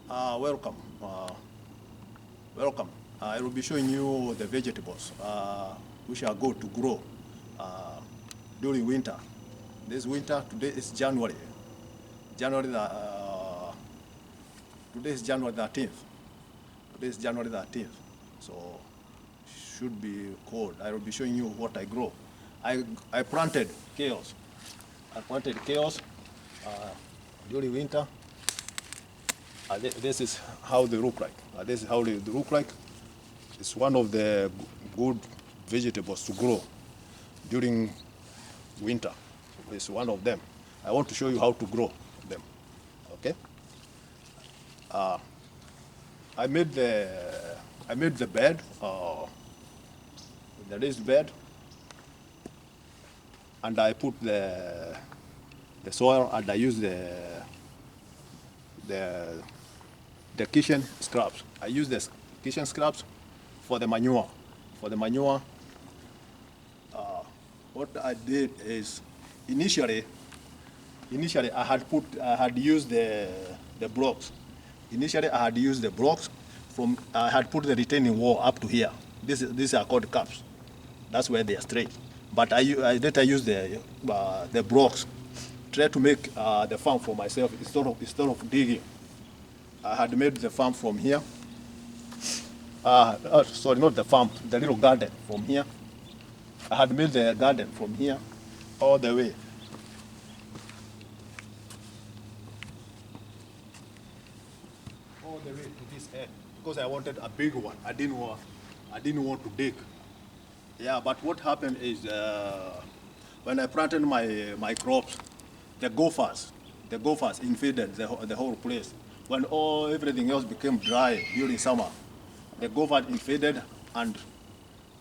Welcome. Welcome. I will be showing you the vegetables which are good to grow during winter. This winter, today is January. January today is January 13th. Today is January 13th. So should be cold. I will be showing you what I grow. I planted kales. I planted kales during winter. This is how they look like. This is how they look like. It's one of the good vegetables to grow during winter. It's one of them. I want to show you how to grow them. Okay. I made the bed, the raised bed, and I put the soil, and I use the kitchen scraps. I use the kitchen scraps for the manure. For the manure, what I did is initially I had used the blocks. Initially I had used the blocks from. I had put the retaining wall up to here. These are called caps. That's where they are straight. But I later use the blocks. Try to make the farm for myself instead of digging. I had made the farm from here. Sorry, not the farm, the little garden from here. I had made the garden from here all the way. All the way to this end, because I wanted a big one. I didn't want to dig. Yeah, but what happened is when I planted my crops, the gophers invaded the whole place. When everything else became dry during summer, the gopher invaded and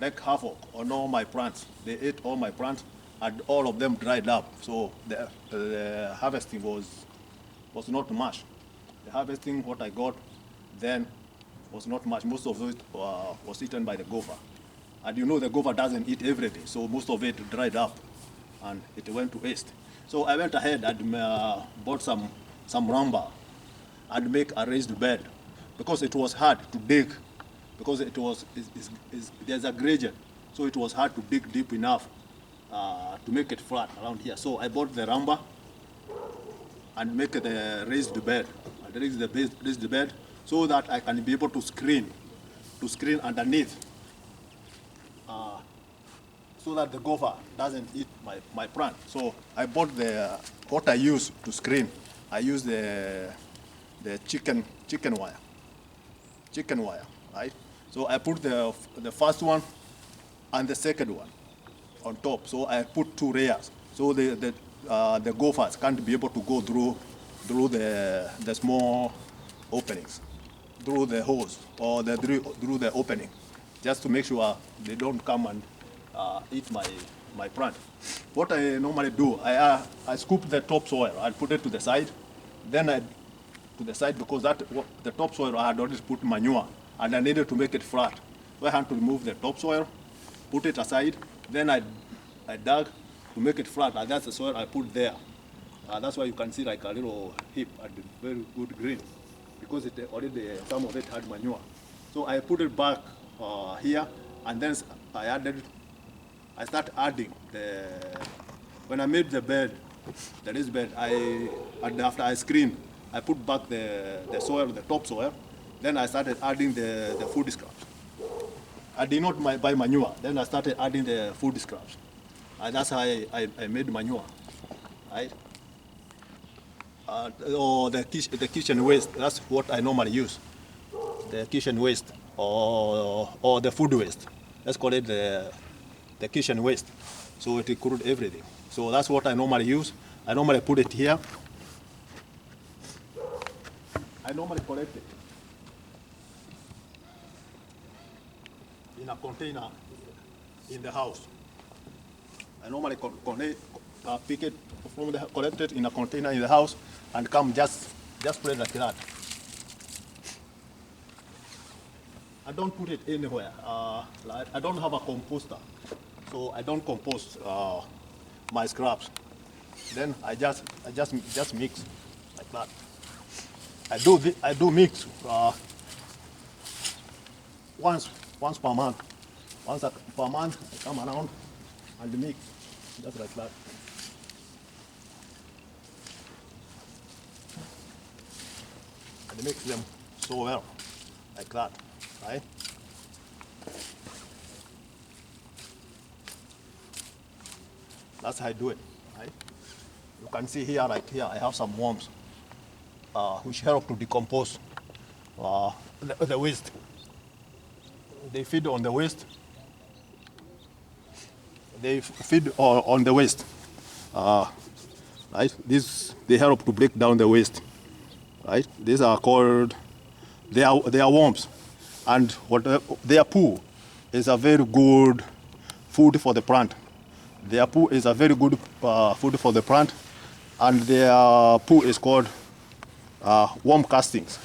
wreaked havoc on all my plants. They ate all my plants, and all of them dried up. So the harvesting was not much. The harvesting, what I got then, was not much. Most of it was eaten by the gopher. And you know the gopher doesn't eat everything, so most of it dried up, and it went to waste. So I went ahead and bought some lumber and make a raised bed, because it was hard to dig, because there's a gradient, so it was hard to dig deep enough to make it flat around here. So I bought the lumber and make it a raised bed. I raised the bed so that I can be able to screen underneath, so that the gopher doesn't eat my plant. So I bought what I use to screen. I use the chicken wire, right? So I put the first one and the second one on top. So I put 2 layers, so the gophers can't be able to go through the small openings, through the holes or through the opening, just to make sure they don't come and eat my plant. What I normally do, I scoop the topsoil and put it to the side. Then because the topsoil I had already put manure, and I needed to make it flat. So I had to remove the topsoil, put it aside. Then I dug to make it flat, and that's the soil I put there. That's why you can see like a little heap and very good green, because some of it had manure. So I put it back here, and then I start adding when I made the bed, this bed, and after I screened, I put back the soil, the topsoil. Then I started adding the food scraps. I did not buy manure. Then I started adding the food scraps. And that's how I made manure, right? Or the kitchen waste, that's what I normally use. The kitchen waste or the food waste. Let's call it the kitchen waste. So it includes everything. So that's what I normally use. I normally put it here. I normally collect it in a container in the house. I normally pick it from collect it in a container in the house and come just put it like that. I don't put it anywhere. I don't have a composter, so I don't compost my scraps. Then I just mix like that. I do mix once per month. Per month, I come around and mix, just like that. And mix them so well, like that, right? That's how I do it, right? You can see here, like here, I have some worms, which help to decompose the waste. They feed on the waste. They feed on the waste, right? They help to break down the waste, right? These are called, they are worms, and their poo is a very good food for the plant. Their poo is a very good food for the plant, and their poo is called worm castings.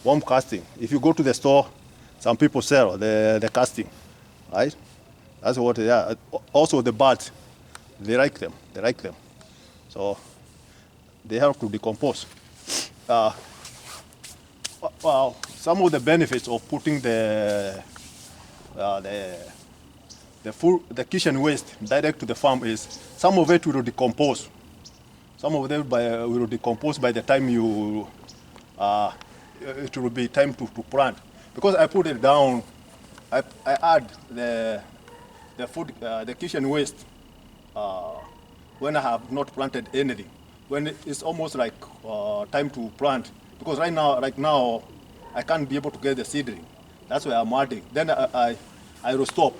Worm casting. If you go to the store, some people sell the casting, right? That's what they are. Also the birds, they like them. They like them. So they help to decompose. Some of the benefits of putting the kitchen waste direct to the farm is some of it will decompose. Some of them will decompose by the time it will be time to plant. Because I put it down, I add the kitchen waste when I have not planted anything. When it's almost like time to plant. Because right now, I can't be able to get the seedling. That's why I'm adding. Then I will stop.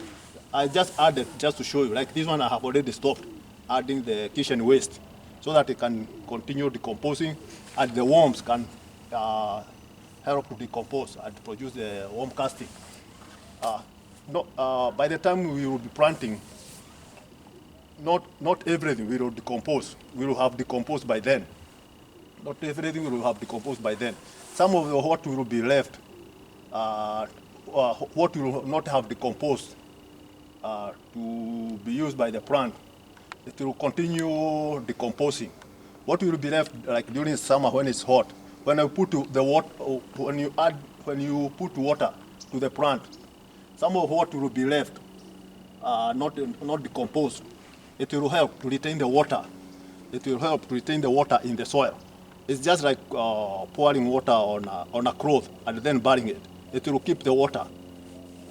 I just added just to show you. Like this one, I have already stopped adding the kitchen waste so that it can continue decomposing, and the worms can help to decompose and produce the worm casting. By the time we will be planting, not everything will decompose. We will have decomposed by then. Not everything will have decomposed by then. Some of what will be left, what will not have decomposed to be used by the plant, it will continue decomposing. What will be left, like during summer when it's hot, when you put water to the plant, some of what will be left, not decomposed, it will help to retain the water. It will help to retain the water in the soil. It's just like pouring water on a cloth and then burying it. It will keep the water,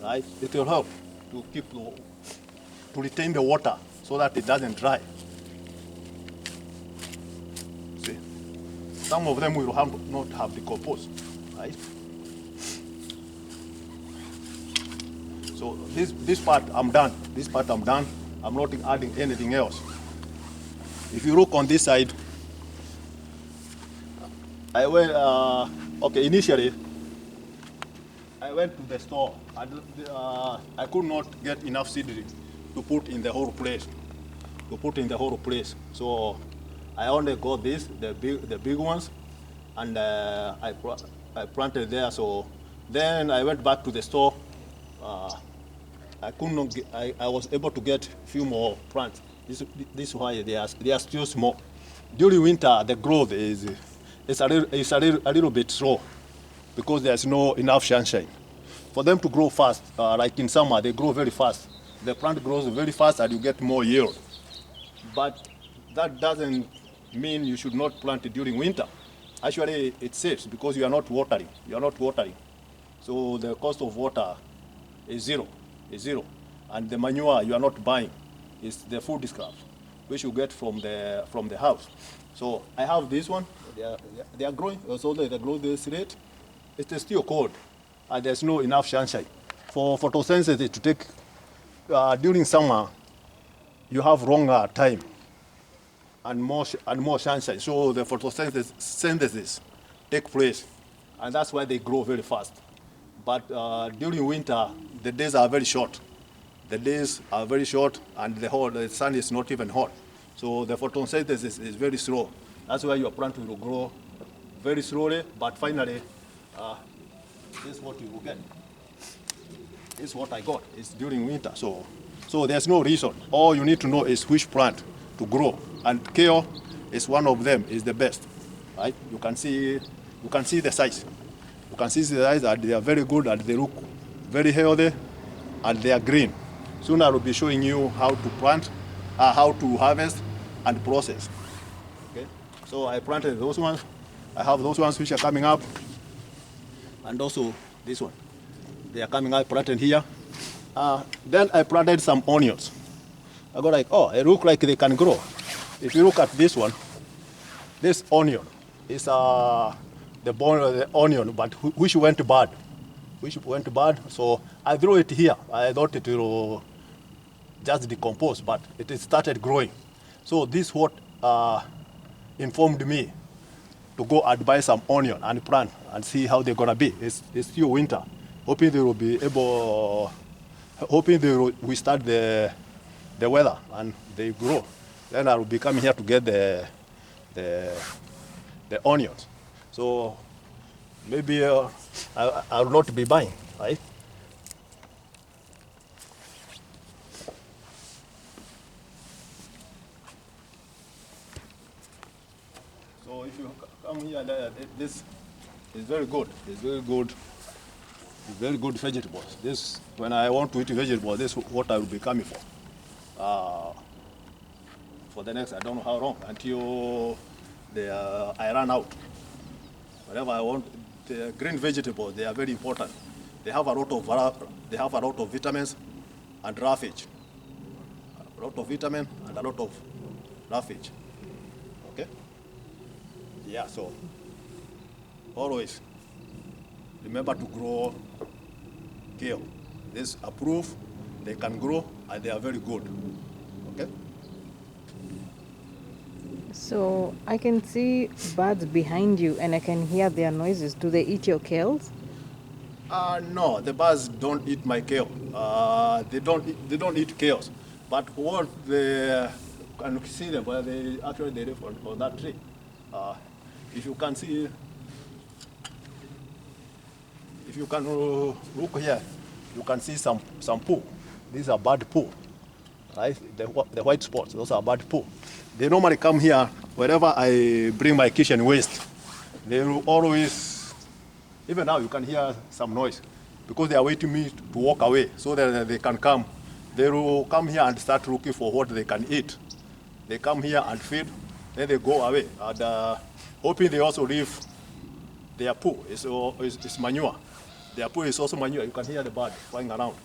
right? It will help to retain the water so that it doesn't dry. See, some of them will not have decomposed, right? So this part I'm done. This part I'm done. I'm not adding anything else. If you look on this side, I went, initially, I went to the store and I could not get enough seedling to put in the whole place. So I only got the big ones, and I planted there. So then I went back to the store. I could not get, I was able to get a few more plants. This is why they are still small. During winter, the growth is a little bit slow because there's no enough sunshine. For them to grow fast, like in summer, they grow very fast. The plant grows very fast and you get more yield. But that doesn't mean you should not plant it during winter. Actually, it's safe because you are not watering. So the cost of water is zero. And the manure you are not buying. It's the food scraps, which you get from the house. So I have this one. They are growing. So they grow this rate. It is still cold, and there's no enough sunshine. For photosynthesis to take during summer, you have longer time and more sunshine. So the photosynthesis take place, and that's why they grow very fast. But during winter, the days are very short. And the sun is not even hot. So the photosynthesis is very slow. That's why your plant will grow very slowly, but finally, this is what you will get. This is what I got. It's during winter, so there's no reason. All you need to know is which plant to grow, and kale is one of them. Is the best, right? You can see you can see the size. You can see the size, and they are very good, and they look very healthy, and they are green. Soon I will be showing you how to plant, how to harvest and process. Okay, so I planted those ones. I have those ones which are coming up, and also this one. They are coming up, planted here. Then I planted some onions. I go like, oh, it look like they can grow. If you look at this one, this onion is the bone of the onion, but which went bad. So I threw it here. I thought it will just decompose, but it started growing. So this what informed me to go and buy some onion and plant and see how they're gonna be. It's still winter. Hoping they will be able, hoping they will withstand the weather and they grow. Then I will be coming here to get the onions. So maybe I will not be buying, right? So if you come here, this is very good. It's very good. It's very good vegetables. This, when I want to eat vegetables, this is what I will be coming for the next, I don't know how long, until I run out. Whenever I want, the green vegetables, they are very important. They have a lot of vitamins and roughage. A lot of vitamin and a lot of roughage. Okay? Yeah, so always remember to grow kale. This are proof they can grow and they are very good. Okay? So I can see birds behind you and I can hear their noises. Do they eat your kales? No, the birds don't eat my kale. They don't eat kales. But what they can see them, but they actually they live on that tree. If you can see, if you can look here, you can see some poo. These are bird poo, right? The white spots, those are bird poo. They normally come here whenever I bring my kitchen waste. They will always, even now you can hear some noise because they are waiting me to walk away so that they can come. They will come here and start looking for what they can eat. They come here and feed, then they go away. And hoping they also leave their poo. It's manure. Their poo is also manure. You can hear the bird flying around.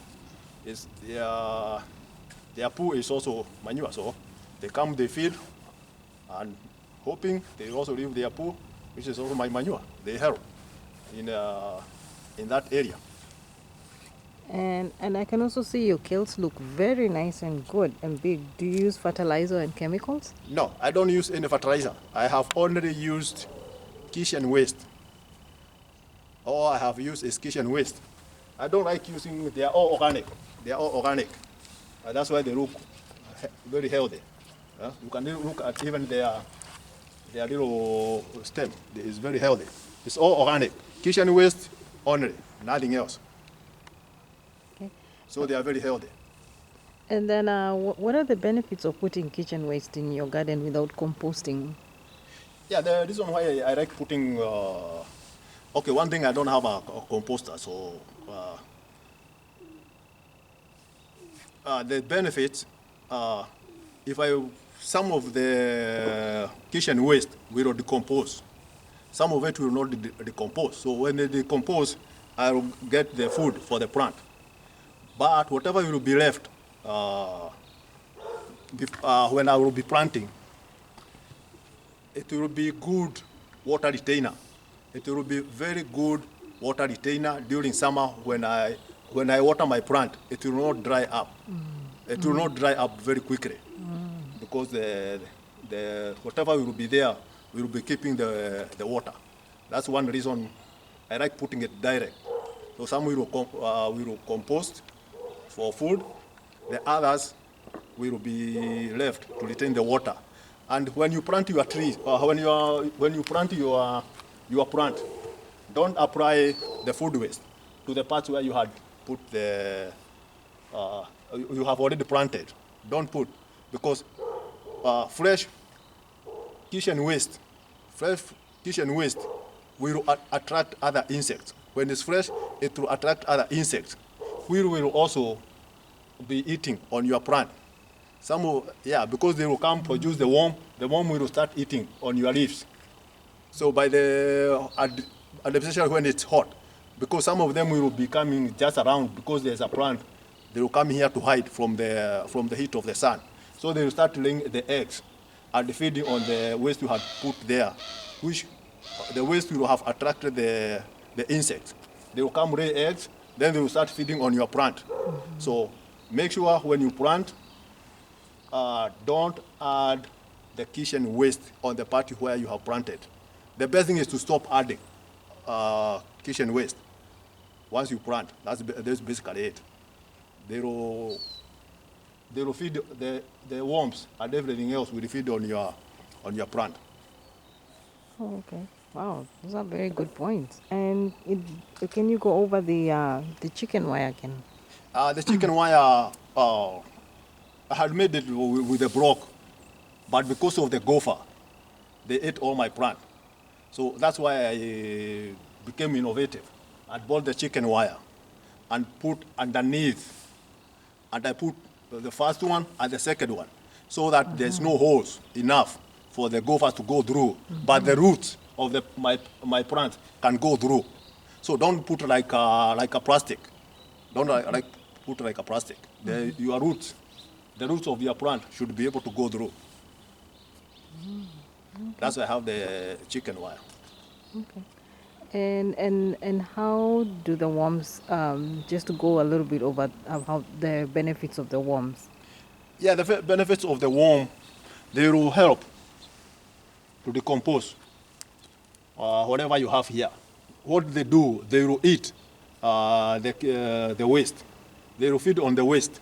Their poo is also manure. So they come, they feed, and hoping they also leave their poo, which is also my manure. They help in that area. And I can also see your kales look very nice and good and big. Do you use fertilizer and chemicals? No, I don't use any fertilizer. I have only used kitchen waste. All I have used is kitchen waste. I don't like using, they are all organic. They are all organic. And that's why they look very healthy. You can look at even their little stem. It's very healthy. It's all organic. Kitchen waste only, nothing else. Okay. So they are very healthy. And then what are the benefits of putting kitchen waste in your garden without composting? Yeah, the reason why I like putting, okay, one thing, I don't have a composter, so the benefits, some of the kitchen waste will decompose. Some of it will not decompose. So when they decompose, I will get the food for the plant. But whatever will be left, when I will be planting, it will be good water retainer. It will be very good water retainer during summer when I water my plant. It will not dry up. It will not dry up very quickly because the whatever will be there will be keeping the water. That's one reason I like putting it direct. So some will compost for food. The others will be left to retain the water. And when you plant your trees, when you plant your plant, don't apply the food waste to the parts where you had put you have already planted. Don't put, because fresh kitchen waste will attract other insects. When it's fresh, it will attract other insects, which will also be eating on your plant. Because they will come produce the worm will start eating on your leaves. So by especially when it's hot, because some of them will be coming just around because there's a plant, they will come here to hide from the heat of the sun. So they will start laying the eggs and feeding on the waste you had put there, which the waste will have attracted the insects. They will come lay eggs, then they will start feeding on your plant. So make sure when you plant, don't add the kitchen waste on the part where you have planted. The best thing is to stop adding kitchen waste once you plant. That's basically it. They will feed the worms and everything else will feed on your plant. Oh, okay. Wow, those are very good points. And can you go over the chicken wire again? The chicken wire, I had made it with a block, but because of the gopher, they ate all my plant. So that's why I became innovative. I bought the chicken wire and put underneath, and I put the first one and the second one, so that there's no holes enough for the gophers to go through, but the roots of my plant can go through. So don't put like a plastic. Don't put like a plastic. Your roots, the roots of your plant should be able to go through. Okay. That's why I have the chicken wire. Okay. And how do the worms, just to go a little bit over how the benefits of the worms? Yeah, the benefits of the worm, they will help to decompose whatever you have here. What they do, they will eat the waste. They will feed on the waste.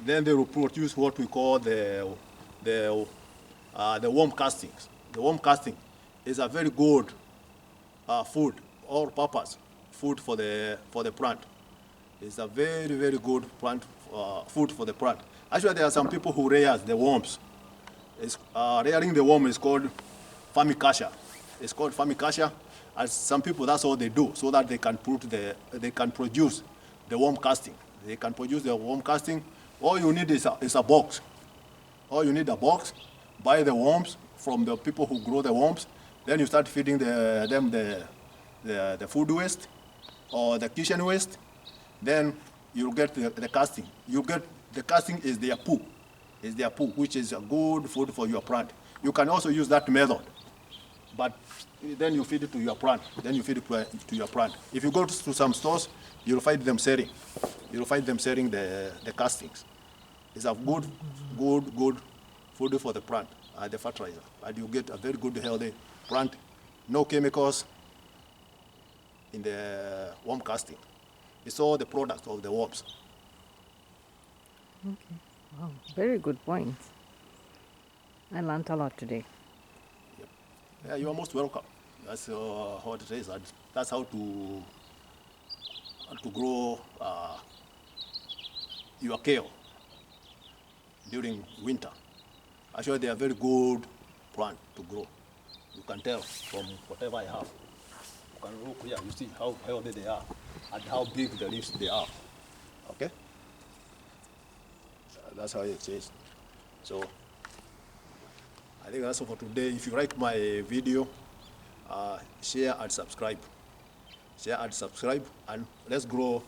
Then they will produce what we call the worm castings. The worm casting is a very good food, all-purpose food for the plant. It's a very, very good plant food for the plant. Actually, there are some people who rear the worms. Rearing the worm is called famicasha. It's called famicasha, and some people, that's all they do, so that they can produce the worm casting. They can produce the worm casting. All you need is a box. All you need a box. Buy the worms from the people who grow the worms. Then you start feeding them the food waste or the kitchen waste. Then you'll get the casting. The casting is their poo. Is their poo, which is a good food for your plant. You can also use that method, but then you feed it to your plant. Then you feed it to your plant. If you go to some stores, you'll find them selling. You'll find them selling the castings. It's a good food for the plant, the fertilizer, and you get a very good, healthy plant. No chemicals in the worm casting. It's all the product of the worms. Okay. Wow, very good points. I learned a lot today. Yep. Yeah, you are most welcome. That's how it is. And that's how to grow your kale during winter. Actually, they are very good plant to grow. You can tell from whatever I have. You can look here, you see how healthy they are and how big the leaves they are. Okay? That's how it is. So I think that's all for today. If you like my video, share and subscribe. Share and subscribe, and let's grow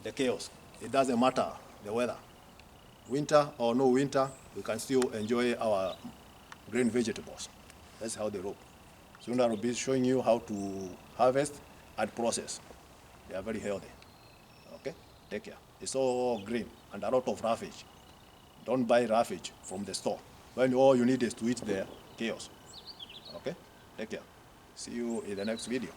the chaos. It doesn't matter the weather. Winter or no winter, we can still enjoy our green vegetables. That's how they roll. Soon I will be showing you how to harvest and process. They are very healthy. Okay? Take care. It's all green and a lot of roughage. Don't buy roughage from the store when all you need is to eat the chaos. Okay? Take care. See you in the next video.